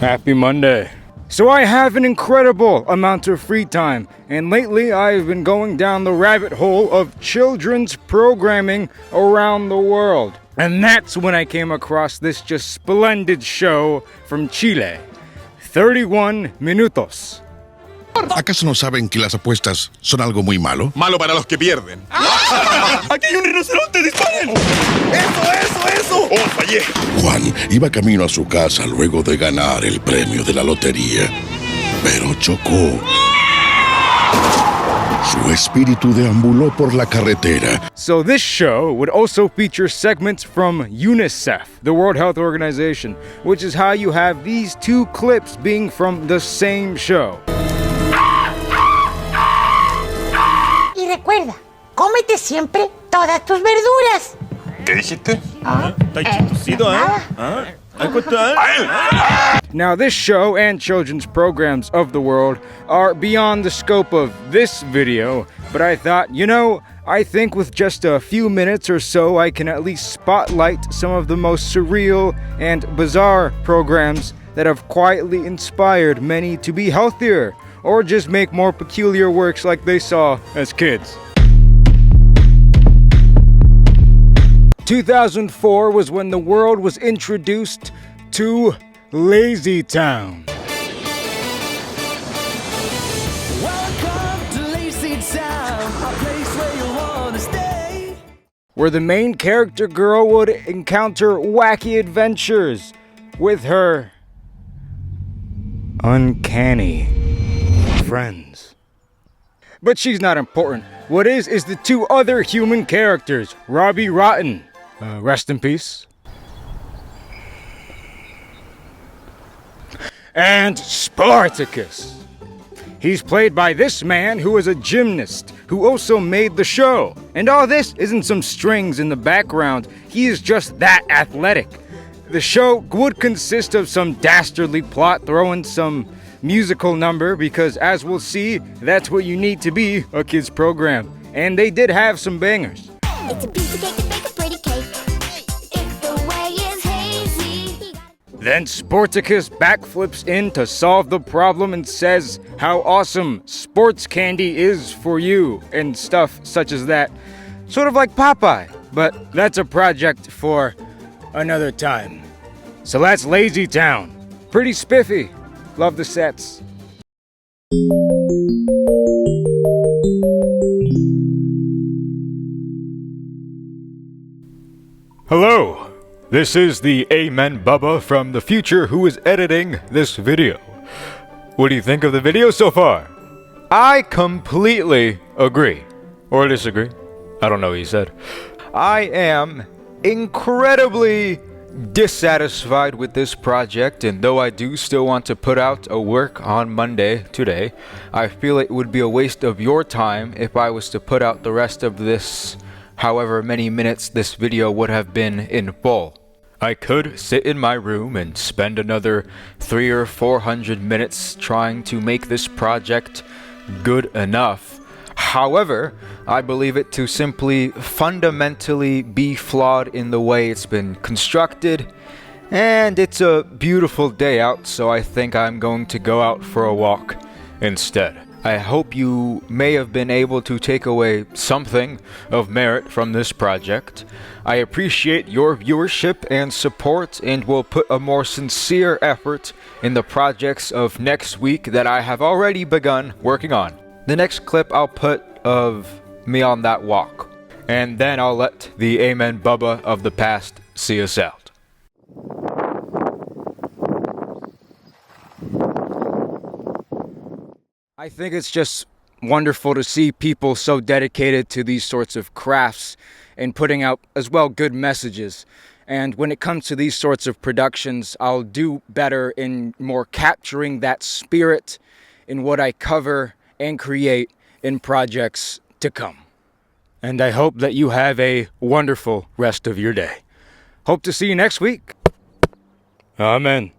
Happy Monday. So I have an incredible amount of free time, and lately I've been going down the rabbit hole of children's programming around the world. And that's when I came across this just splendid show from Chile, 31 Minutos. ¿Acaso no saben que las apuestas son algo muy malo? Malo para los que pierden. ¡Aquí hay un rinoceronte! ¡Disparen! ¡Eso! ¡Oh, fallé! Juan iba camino a su casa luego de ganar el premio de la lotería, pero chocó. Su espíritu deambuló por la carretera. So this show would also feature segments from UNICEF, the World Health Organization, which is how you have these two clips being from the same show. Y recuerda, cómete siempre todas tus verduras. ¿Qué dijiste? Está chistosito, ¿eh? Now this show and children's programs of the world are beyond the scope of this video, but I thought, I think with just a few minutes or so I can at least spotlight some of the most surreal and bizarre programs that have quietly inspired many to be healthier, or just make more peculiar works like they saw as kids. 2004 was when the world was introduced to Lazy Town. Welcome to Lazy Town, a place where you wanna stay. Where the main character girl would encounter wacky adventures with her uncanny friends. But she's not important. What is the two other human characters, Robbie Rotten, rest in peace, and Spartacus. He's played by this man who is a gymnast who also made the show. And all this isn't some strings in the background, he is just that athletic. The show would consist of some dastardly plot throwing some musical number because, as we'll see, that's what you need to be a kids program. And they did have some bangers. It's a piece of cake to bake a pretty cake. If the way is hazy. Then Sporticus backflips in to solve the problem and says how awesome sports candy is for you and stuff such as that. Sort of like Popeye, but that's a project for another time. So that's Lazy Town. Pretty spiffy. Love the sets. Hello, this is the Amen Bubba from the future who is editing this video. What do you think of the video so far? I completely agree. Or disagree. I don't know what he said. I am incredibly dissatisfied with this project, and though I do still want to put out a work on Monday today, I feel it would be a waste of your time if I was to put out the rest of this, however many minutes this video would have been in full. I could sit in my room and spend another 300 or 400 minutes trying to make this project good enough. However, I believe it to simply fundamentally be flawed in the way it's been constructed, and it's a beautiful day out, so I think I'm going to go out for a walk instead. I hope you may have been able to take away something of merit from this project. I appreciate your viewership and support, and will put a more sincere effort in the projects of next week that I have already begun working on. The next clip I'll put of me on that walk, and then I'll let the Amen Bubba of the past see us out. I think it's just wonderful to see people so dedicated to these sorts of crafts and putting out as well good messages. And when it comes to these sorts of productions, I'll do better in more capturing that spirit in what I cover and create in projects to come. And I hope that you have a wonderful rest of your day. Hope to see you next week. Amen.